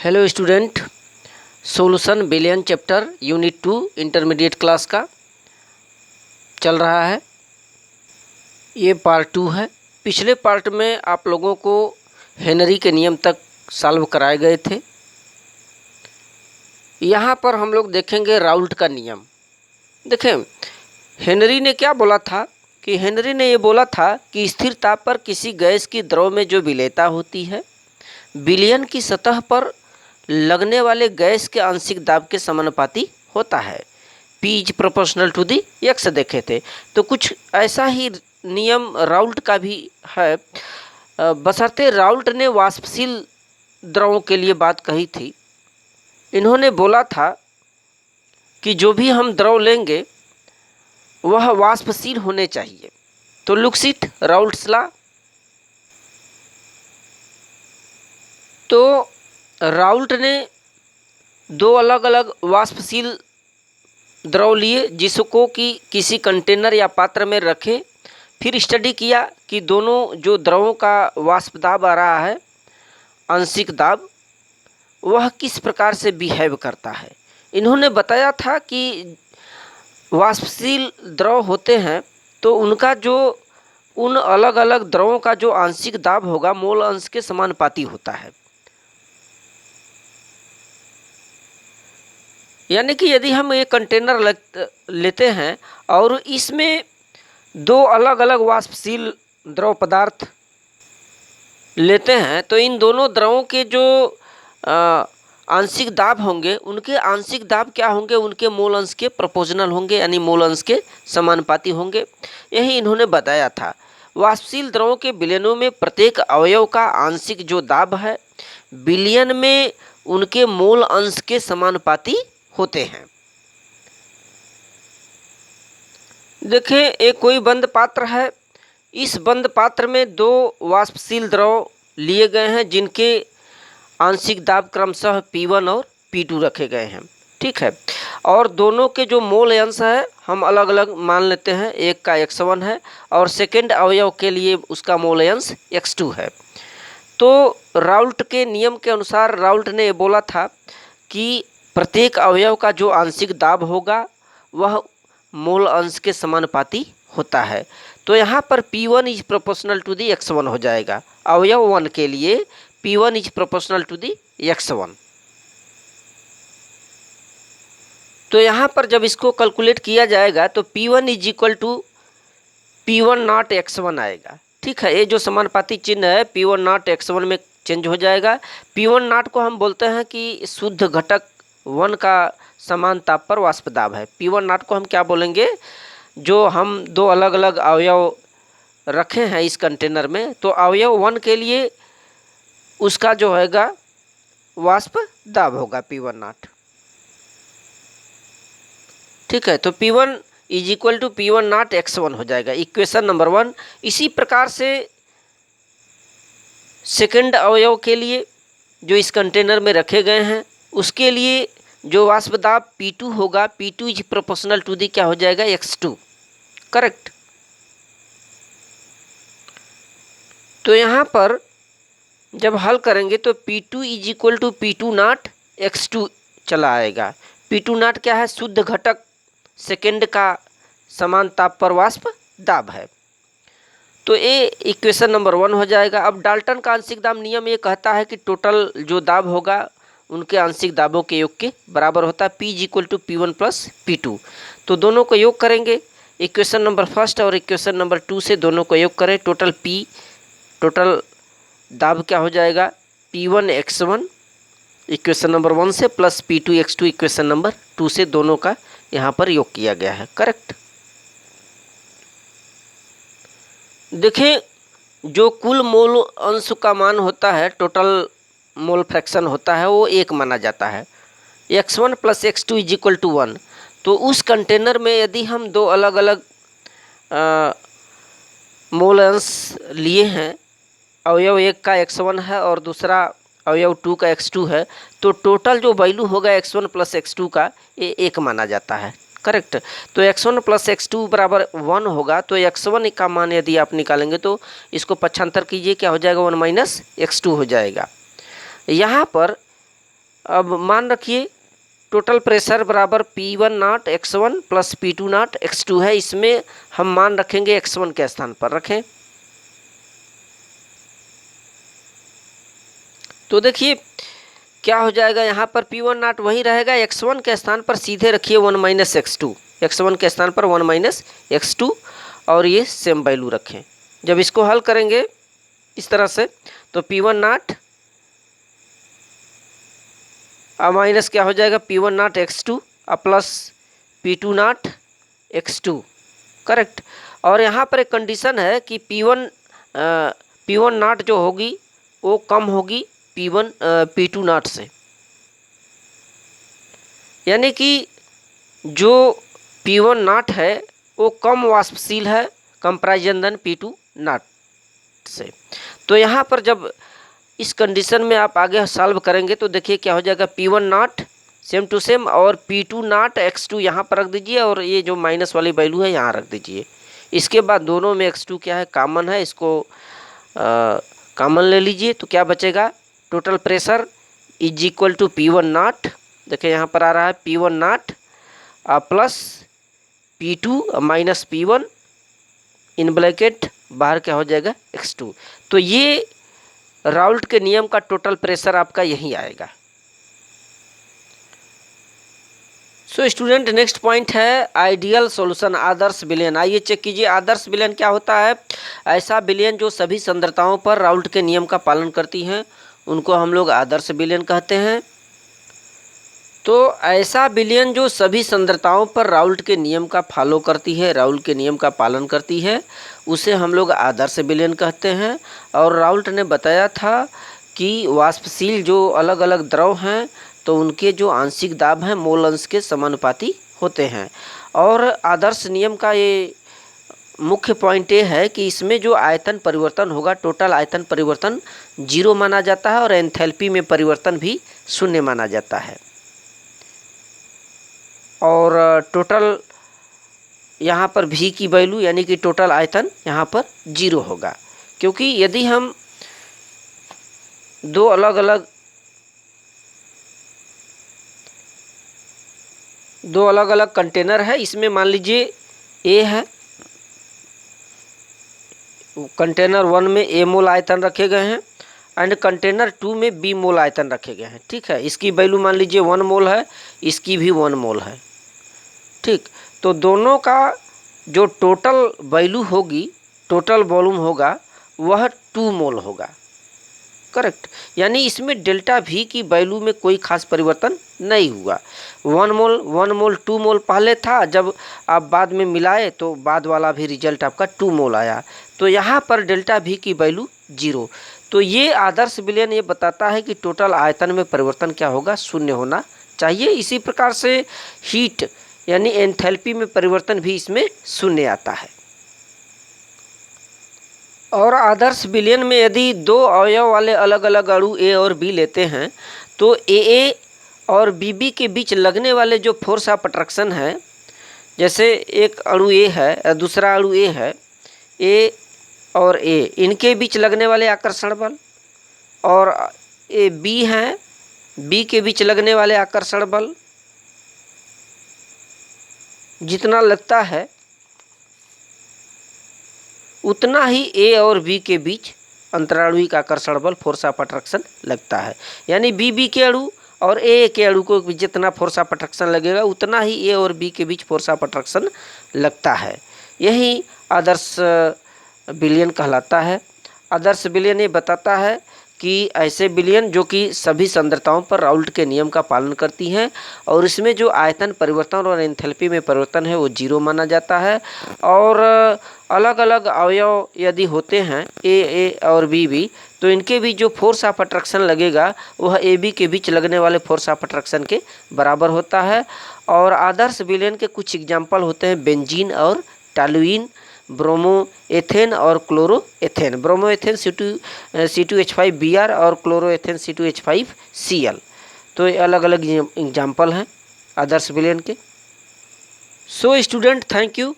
Hello student, solution billion chapter unit 2 intermediate class का चल रहा है। ये पार्ट 2 है। पिछले पार्ट में आप लोगों को हेनरी के नियम तक सॉल्व कराए गए थे। यहाँ पर हम लोग देखेंगे राउल्ट का नियम। देखें, हेनरी ने क्या बोला था कि हेनरी ने ये बोला था कि स्थिर ताप पर किसी गैस की द्रव में जो विलेयता होती है विलयन की सतह पर लगने वाले गैस के आंशिक दाब के समानुपाती होता है। P is proportional to the x देखे थे, तो कुछ ऐसा ही नियम राउल्ट का भी है। बशर्ते राउल्ट ने वाष्पशील द्रवों के लिए बात कही थी। इन्होंने बोला था कि जो भी हम द्रव लेंगे वह वाष्पशील होने चाहिए। तो लुक्स इट राउल्ट्स लॉ। तो राउल्ट ने दो अलग अलग वाष्पशील द्रव लिए जिसको कि किसी कंटेनर या पात्र में रखे, फिर स्टडी किया कि दोनों जो द्रवों का वाष्प दाब आ रहा है आंशिक दाब वह किस प्रकार से बिहेव करता है। इन्होंने बताया था कि वाष्पशील द्रव होते हैं तो उनका जो उन अलग अलग द्रवों का जो आंशिक दाब होगा मोल अंश के समानुपाती होता है। यानी कि यदि हम एक कंटेनर लेते हैं और इसमें दो अलग अलग वाष्पशील द्रव पदार्थ लेते हैं तो इन दोनों द्रवों के जो आंशिक दाब होंगे उनके आंशिक दाब क्या होंगे, उनके मोल अंश के प्रोपोर्शनल होंगे, यानी मोल अंश के समानुपाती होंगे। यही इन्होंने बताया था। वाष्पशील द्रवों के विलयनों में प्रत्येक अवयव का आंशिक जो दाब है विलयन में उनके मोल अंश के समानुपाती होते हैं। देखें, एक कोई बंद पात्र है। इस बंद पात्र में दो वाष्पशील द्रव लिए गए हैं जिनके आंशिक दाब क्रमशः P1 और P2 रखे गए हैं। ठीक है, और दोनों के जो मोल अंश है हम अलग अलग मान लेते हैं। एक का x1 है और सेकेंड अवयव के लिए उसका मोल अंश x2 है। तो राउल्ट के नियम के अनुसार राउल्ट ने बोला था कि प्रत्येक अवयव का जो आंशिक दाब होगा वह मोल अंश के समानुपाती होता है। तो यहाँ पर P1 is proportional to the x1 हो जाएगा। अवयव 1 के लिए P1 is proportional to the x1। तो यहाँ पर जब इसको कैलकुलेट किया जाएगा तो P1 is equal to P1 not x1 आएगा। ठीक है, ये जो समानुपाती चिन्ह है P1 नॉट x1 में चेंज हो जाएगा। P1 नॉट को हम बोलते हैं कि शुद्ध घटक 1 का समान ताप पर वाष्प दाब है। P1 नॉट को हम क्या बोलेंगे, जो हम दो अलग अलग अवयव रखे हैं इस कंटेनर में, तो अवयव 1 के लिए उसका जो होगा वाष्प दाब होगा P1 नॉट। ठीक है, तो P1 is equal to P1 not x1 हो जाएगा, इक्वेशन नंबर 1। इसी प्रकार से सेकंड अवयव के लिए जो इस कंटेनर में रखे गए हैं उसके लिए जो वाष्प दाब P2 होगा, P2 इज प्रोपोर्शनल टू दी क्या हो जाएगा x2। करेक्ट। तो यहाँ पर जब हल करेंगे तो P2 is equal to P2 not x2 चला आएगा। P2 नॉट क्या है, शुद्ध घटक सेकेंड का समान ताप पर वाष्प दाब है। तो ये इक्वेशन नंबर 1 हो जाएगा। अब डाल्टन का आंशिक दाब नियम ये कहता है कि टोटल जो दाब होगा उनके आंशिक दाबों के योग के बराबर होता है। P is equal to P1 plus P2। तो दोनों को योग करेंगे, इक्वेशन नंबर 1 और इक्वेशन नंबर 2 से दोनों को योग करें। टोटल दाब क्या हो जाएगा, P1 x1 इक्वेशन नंबर 1 से plus P2 x2 equation number 2 से दोनों का यहाँ पर योग किया गया है। करेक्ट। देखें, जो कुल मोल अंश का मान होता है, टोटल मोल फ्रैक्शन होता है, वो 1 माना जाता है। x1 plus x2 is equal to 1। तो उस कंटेनर में यदि हम दो अलग अलग मोल अंश लिए हैं, अवयव 1 का x1 है और दूसरा अवयव 2 का x2 है, तो टोटल जो वैल्यू होगा x1 प्लस x2 का ये 1 माना जाता है। करेक्ट। तो x1 प्लस x2 बराबर 1 होगा। तो x1 का मान यदि आप निकालेंगे तो इसको पक्षांतर कीजिए, क्या हो जाएगा, 1 माइनस x2 हो जाएगा। यहाँ पर अब मान रखिए टोटल प्रेशर बराबर P1 not x1 plus P2 not x2 है। इसमें हम मान रखेंगे x1 के स्थान पर रखें। तो देखिए क्या हो जाएगा, यहाँ पर P1 नॉट वही रहेगा, x1 के स्थान पर सीधे रखिए 1 माइनस x2, x1 के स्थान पर 1 माइनस x2 और ये सेम वैल्यू रखें। जब इसको हल करेंगे इस तरह से तो P1 नॉट माइनस क्या हो जाएगा P1 not x2 plus P2 not x2, correct. और यहाँ पर एक कंडीशन है कि P1 नॉट जो होगी वो कम होगी P2 नॉट से, यानी कि जो P1 नॉट है वो कम वाष्पशील है कंपैरिजन देन P2 नॉट से। तो यहाँ पर जब इस कंडीशन में आप आगे सॉल्व करेंगे तो देखिए क्या हो जाएगा, P1 not same to same और P2 नॉट x2 यहाँ पर रख दीजिए और ये जो माइनस वाली वैल्यू है यहाँ रख दीजिए। इसके बाद दोनों में x2 क्या है, कॉमन है, इसको कॉमन ले लीजिए तो क्या बचेगा, total pressure is equal to P1 not, देखिए यहाँ पर आ रहा है P1 not plus P2 minus P1 in bracket बाहर क्या हो जाएगा x2। तो ये राउल्ट के नियम का टोटल प्रेशर आपका यही आएगा। सो स्टूडेंट नेक्स्ट पॉइंट है आइडियल सॉल्यूशन, आदर्श विलयन। आइए चेक कीजिए आदर्श विलयन क्या होता है। ऐसा विलयन जो सभी सांद्रताओं पर राउल्ट के नियम का पालन करती हैं उनको हम लोग आदर्श विलयन कहते हैं। तो ऐसा विलयन जो सभी सांद्रताओं पर राउल्ट के नियम का फॉलो करती है, राउल्ट के नियम का पालन करती है, उसे हम लोग आदर्श विलयन कहते हैं। और राउल्ट ने बताया था कि वाष्पशील जो अलग अलग द्रव हैं तो उनके जो आंशिक दाब हैं मोल अंश के समानुपाती होते हैं। और आदर्श नियम का ये मुख्य पॉइंट ये है कि इसमें जो आयतन परिवर्तन होगा, टोटल आयतन परिवर्तन 0 माना जाता है और एंथैल्पी में परिवर्तन भी 0 माना जाता है। और टोटल यहाँ पर V की वैल्यू यानी कि टोटल आयतन यहाँ पर 0 होगा, क्योंकि यदि हम दो अलग अलग कंटेनर है, इसमें मान लीजिए A है, कंटेनर 1 में A मोल आयतन रखे गए हैं एंड कंटेनर 2 में B मोल आयतन रखे गए हैं, ठीक है। इसकी वैल्यू मान लीजिए 1 मोल है, इसकी भी 1 मोल है, ठीक। तो दोनों का जो टोटल वैल्यू होगी, टोटल वॉल्यूम होगा वह 2 मोल होगा, करेक्ट। यानी इसमें डेल्टा V की वैल्यू में कोई खास परिवर्तन नहीं हुआ। 1 मोल 2 मोल पहले था, जब आप बाद में मिलाए तो बाद वाला भी रिजल्ट आपका 2 मोल आया। तो यहाँ पर डेल्टा V की वैल्यू 0। तो ये आदर्श विलयन ये बताता है कि टोटल आयतन में परिवर्तन क्या होगा, 0 होना चाहिए। इसी प्रकार से हीट यानी एंथैल्पी में परिवर्तन भी इसमें 0 आता है। और आदर्श विलयन में यदि 2 अवयव वाले अलग अलग अणु A और B लेते हैं तो AA और BB के बीच लगने वाले जो फोर्स ऑफ अट्रैक्शन है, जैसे एक अणु A है, दूसरा अणु A है, A और A, इनके बीच लगने वाले आकर्षण बल, और B हैं, B के बीच लगने वाले आकर्षण बल जितना लगता है उतना ही A और B के बीच अंतराणुविक आकर्षण बल फोर्स ऑफ अट्रैक्शन लगता है। यानी BB के अणु और A के अणु को जितना फोर्स ऑफ अट्रैक्शन लगेगा उतना ही A और B के बीच फोर्स ऑफ अट्रैक्शन लगता है। यही आदर्श विलयन कहलाता है। आदर्श विलयन ये बताता है कि ऐसे विलयन जो कि सभी सांद्रताओं पर राउल्ट के नियम का पालन करती हैं और इसमें जो आयतन परिवर्तन और एंथैल्पी में परिवर्तन है वो 0 माना जाता है। और अलग अलग अवयव यदि होते हैं A और B तो इनके बीच जो फोर्स ऑफ अट्रैक्शन लगेगा वह AB के बीच लगने वाले फोर्स ऑफ अट्रैक्शन के बराबर होता है। और आदर्श विलयन के कुछ एग्जाम्पल होते हैं बेंजीन और टॉलुइन, ब्रोमो एथेन और chloro ethane. Bromo ethane C2H5Br और क्लोरो एथेन C2H5Cl। तो ये अलग अलग एग्जाम्पल हैं आदर्श विलयन के। So student, thank you.